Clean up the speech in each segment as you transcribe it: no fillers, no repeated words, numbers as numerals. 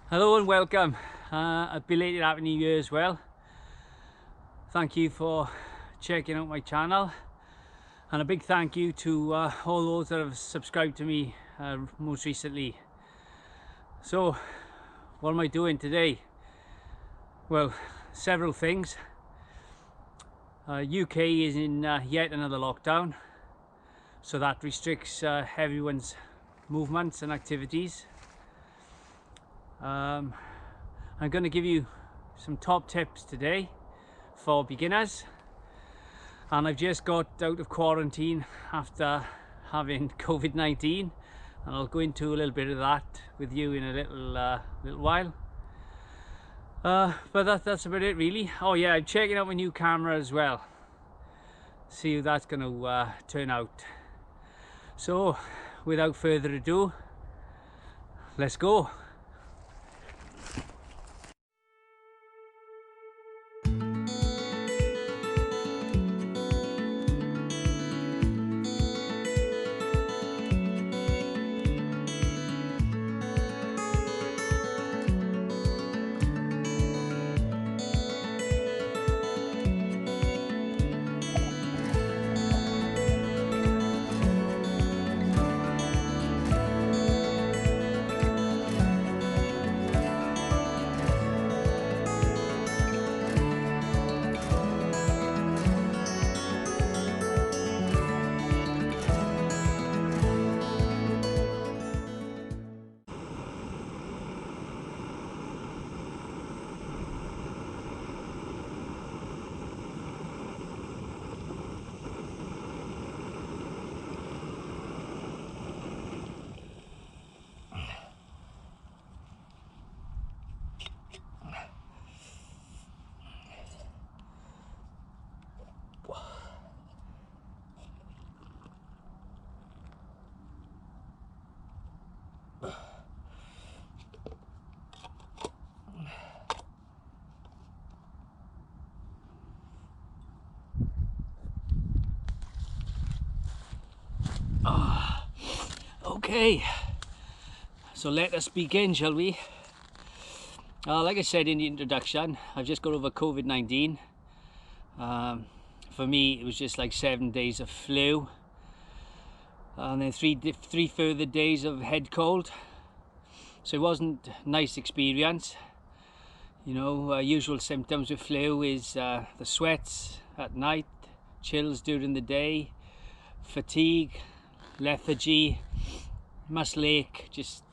Hello and welcome. A belated Happy New Year as well. Thank you for checking out my channel, and a big thank you to all those that have subscribed to me most recently. So what am I doing today? Well, several things. UK is in yet another lockdown, so that restricts everyone's movements and activities. I'm going to give you some top tips today for beginners, and I've just got out of quarantine after having COVID-19, and I'll go into a little bit of that with you in a little while. But that's about it really. Oh yeah, I'm checking out my new camera as well, see how that's going to turn out. So without further ado, let's go. Okay, so let us begin, shall we? Like I said in the introduction, I've just got over COVID-19. For me, it was just like 7 days of flu, and then three further days of head cold. So it wasn't a nice experience. You know, usual symptoms with flu is the sweats at night, chills during the day, fatigue, lethargy, muscle ache, just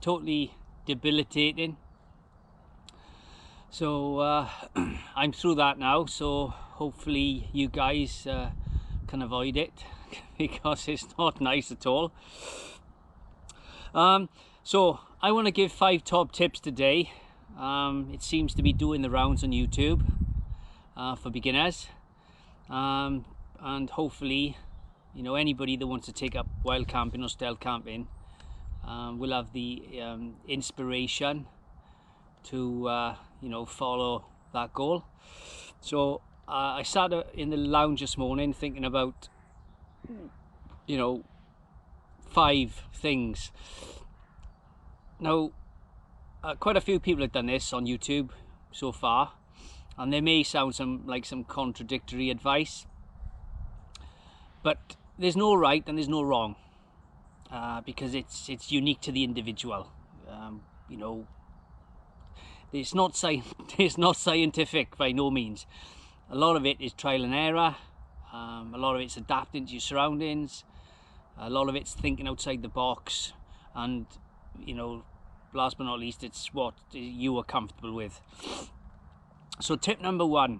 totally debilitating. So I'm through that now, so hopefully you guys can avoid it because it's not nice at all. So I want to give 5 top tips today. It seems to be doing the rounds on YouTube for beginners, and hopefully, you know, anybody that wants to take up wild camping or stealth camping will have the inspiration to you know, follow that goal. So I sat in the lounge this morning thinking about, you know, 5 things. Now quite a few people have done this on YouTube so far, and they may sound like some contradictory advice, but there's no right and there's no wrong, because it's unique to the individual. You know, it's not scientific by no means. A lot of it is trial and error. A lot of it's adapting to your surroundings. A lot of it's thinking outside the box, and you know, last but not least, it's what you are comfortable with. So tip number 1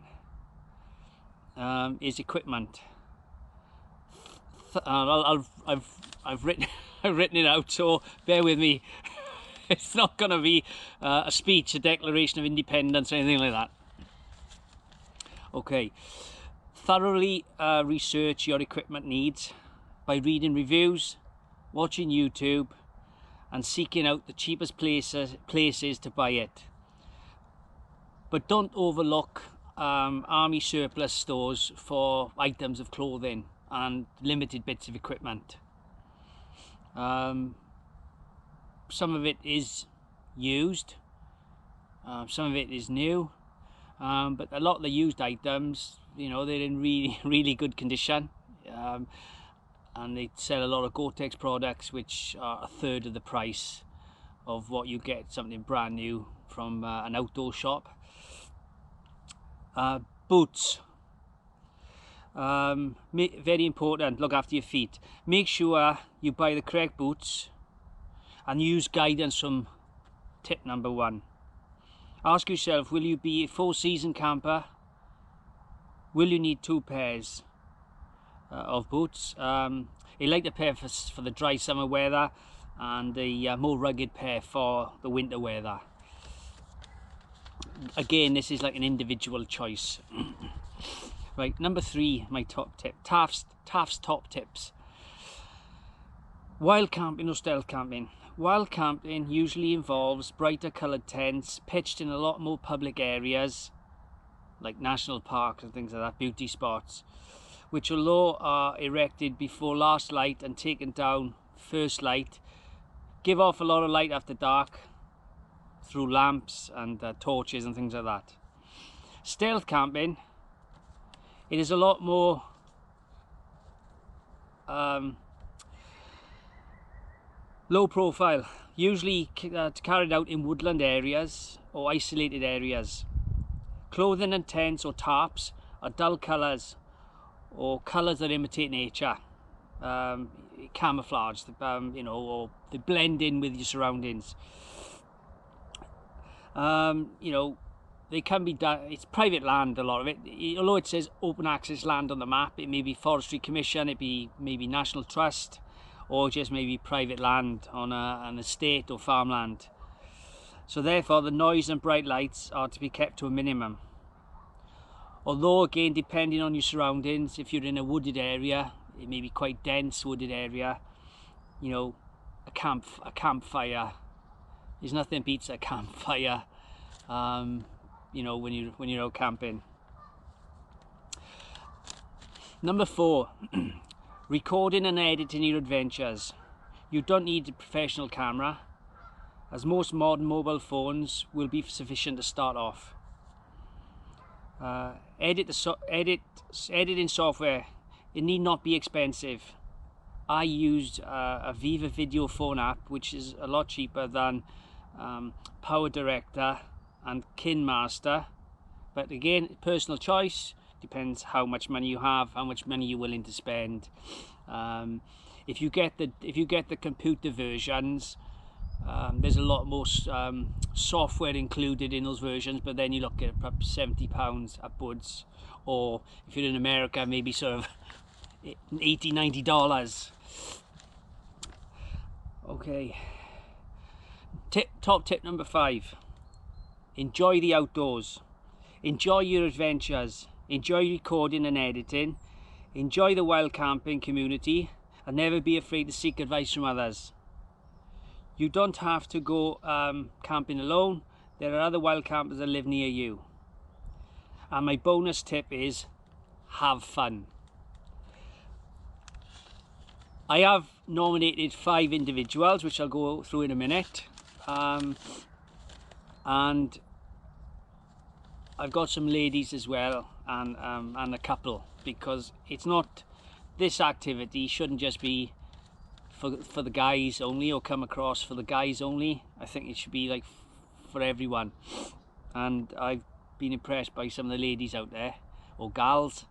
is equipment. I've written it out, so bear with me. It's not going to be a speech, a declaration of independence or anything like that. Okay, thoroughly research your equipment needs by reading reviews, watching YouTube, and seeking out the cheapest places to buy it. But don't overlook army surplus stores for items of clothing and limited bits of equipment. Some of it is used, Some of it is new, but a lot of the used items, you know, they're in really good condition, and they sell a lot of Gore-Tex products which are a third of the price of what you get something brand new from an outdoor shop. Boots, very important. Look after your feet. Make sure you buy the correct boots and use guidance from tip number 1. Ask yourself, will you be a 4-season camper? Will you need 2 pairs of boots? You like the pair for the dry summer weather, and the more rugged pair for the winter weather. Again, this is like an individual choice. Right, number 3, my top tip, Taff's top tips. Wild camping or stealth camping. Wild camping usually involves brighter coloured tents pitched in a lot more public areas like national parks and things like that, beauty spots, which although are erected before last light and taken down first light, give off a lot of light after dark through lamps and torches and things like that. Stealth camping, it is a lot more low profile, usually carried out in woodland areas or isolated areas. Clothing and tents or tarps are dull colours or colours that imitate nature, camouflage, you know, or they blend in with your surroundings. You know, they can be done. It's private land, a lot of it. Although it says open access land on the map, it may be Forestry Commission, it be maybe National Trust, or just maybe private land on an estate or farmland. So therefore the noise and bright lights are to be kept to a minimum. Although again, depending on your surroundings, if you're in a wooded area, it may be quite dense wooded area, you know, a campfire, there's nothing beats a campfire, you know, when you're out camping. Number 4, recording and editing your adventures. You don't need a professional camera, as most modern mobile phones will be sufficient to start off. Editing software, it need not be expensive. I used a Viva video phone app, which is a lot cheaper than Power Director and KineMaster, but again, personal choice. Depends how much money you have, how much money you're willing to spend. If you get the computer versions, there's a lot more software included in those versions, but then you look at perhaps £70 upwards, or if you're in America, maybe sort of $80–90. Okay. Top tip number 5. Enjoy the outdoors. Enjoy your adventures. Enjoy recording and editing. Enjoy the wild camping community, and never be afraid to seek advice from others. You don't have to go camping alone. There are other wild campers that live near you. And my bonus tip is have fun. I have nominated 5 individuals, which I'll go through in a minute, and I've got some ladies as well, and a couple, because it's not, this activity shouldn't just be for the guys only, or come across for the guys only. I think it should be like for everyone, and I've been impressed by some of the ladies out there, or gals,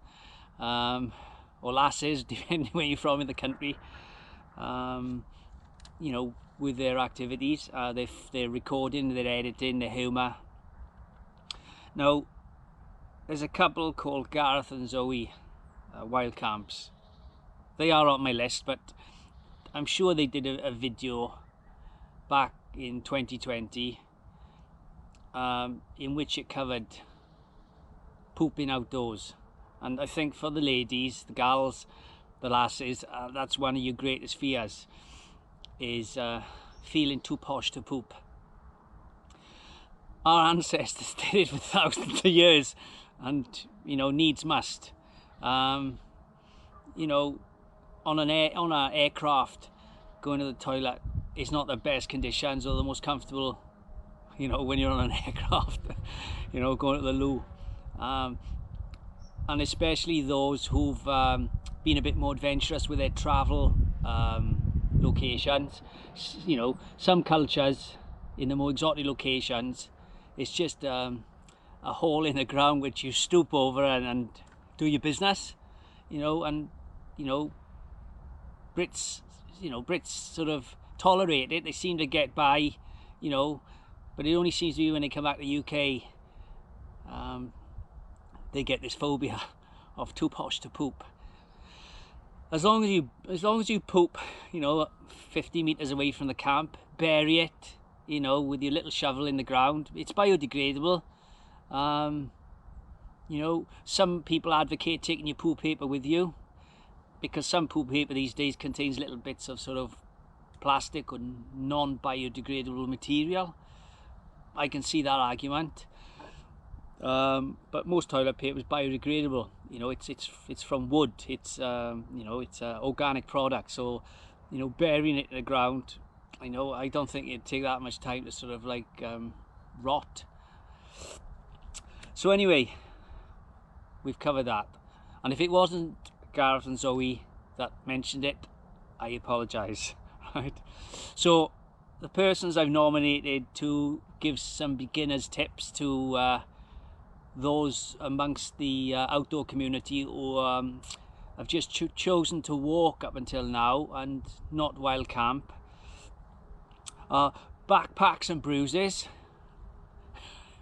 or lasses, depending where you're from in the country, you know, with their activities. They're recording, they're editing, their humour. Now, there's a couple called Gareth and Zoe, Wild Camps. They are on my list, but I'm sure they did a video back in 2020 in which it covered pooping outdoors. And I think for the ladies, the gals, the lasses, that's one of your greatest fears, is feeling too posh to poop. Our ancestors did it for thousands of years, and you know, needs must. You know, on an aircraft, going to the toilet is not the best conditions or the most comfortable you know, when you're on an aircraft, you know, going to the loo. And especially those who've been a bit more adventurous with their travel locations. You know, some cultures in the more exotic locations, it's just a hole in the ground which you stoop over and do your business, you know. And you know, Brits sort of tolerate it. They seem to get by, you know, but it only seems to be when they come back to the UK, they get this phobia of too posh to poop. As long as you poop, you know, 50 meters away from the camp, bury it, you know, with your little shovel in the ground. It's biodegradable. You know, some people advocate taking your poo paper with you, because some poo paper these days contains little bits of sort of plastic or non-biodegradable material. I can see that argument. But most toilet paper is biodegradable. You know, it's from wood. It's you know, it's organic product. So, you know, burying it in the ground, I know, I don't think it'd take that much time to sort of like rot. So anyway, we've covered that. And if it wasn't Gareth and Zoe that mentioned it, I apologise. Right. So the persons I've nominated to give some beginners tips to those amongst the outdoor community who have just chosen to walk up until now and not wild camp. Backpacks and bruises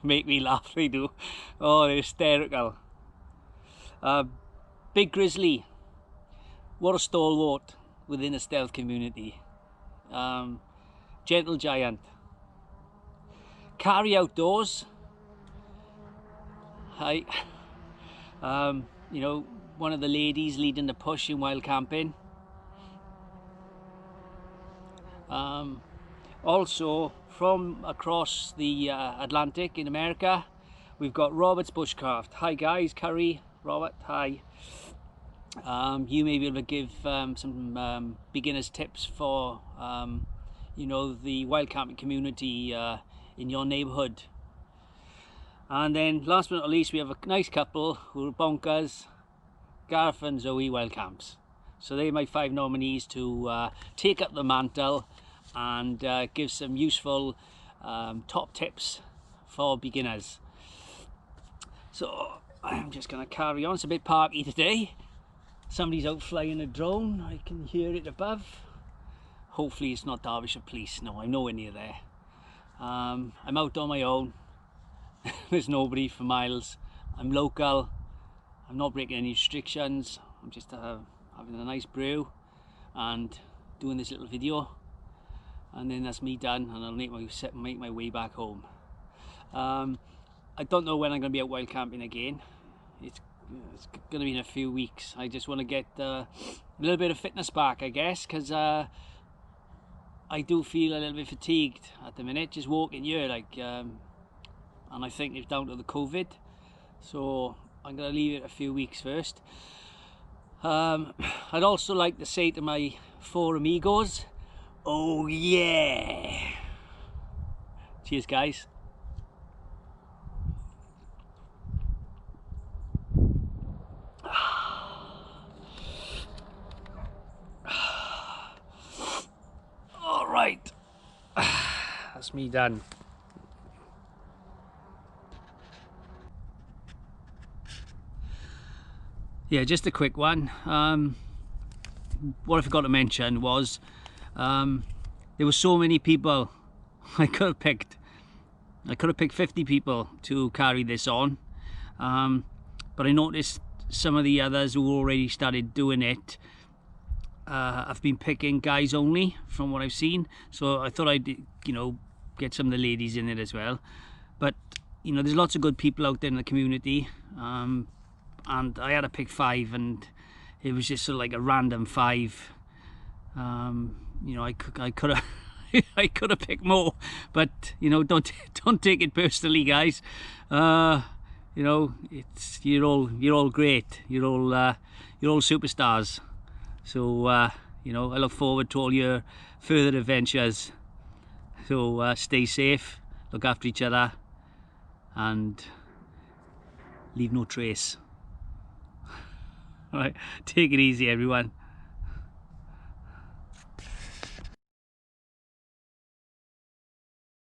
make me laugh, they do. Oh, they're hysterical. Big Grizzly, what a stalwart within a stealth community. Gentle Giant. Carry Outdoors. Hi. You know, one of the ladies leading the push in wild camping. Also, from across the Atlantic in America, we've got Robert's Bushcraft. Hi guys, Curry, Robert, hi. You may be able to give some beginners tips for you know, the wild camping community in your neighbourhood. And then last but not least, we have a nice couple who are bonkers, Gareth and Zoe Wild Camps. So they're my 5 nominees to take up the mantle and give some useful top tips for beginners. So I'm just going to carry on. It's a bit parky today. Somebody's out flying a drone. I can hear it above. Hopefully it's not Derbyshire Police. No, I'm nowhere near there. I'm out on my own. There's nobody for miles. I'm local. I'm not breaking any restrictions. I'm just having a nice brew and doing this little video, and then that's me done, and I'll make my way back home. I don't know when I'm going to be out wild camping again. It's going to be in a few weeks. I just want to get a little bit of fitness back, I guess, because I do feel a little bit fatigued at the minute, just walking here, like, and I think it's down to the COVID. So I'm going to leave it a few weeks first. I'd also like to say to my 4 amigos, oh yeah! Cheers guys. All right, that's me done. Yeah, just a quick one. What I forgot to mention was there were so many people. I could have picked 50 people to carry this on, but I noticed some of the others who already started doing it I've been picking guys only from what I've seen, so I thought I'd, you know, get some of the ladies in it as well. But you know, there's lots of good people out there in the community, and I had to pick 5, and it was just sort of like a random 5. You know, I could have I could have picked more, but you know, don't take it personally, guys. You know, you're all great. You're all superstars. So you know, I look forward to all your further adventures. So stay safe. look after each other, and leave no trace. All right, take it easy everyone.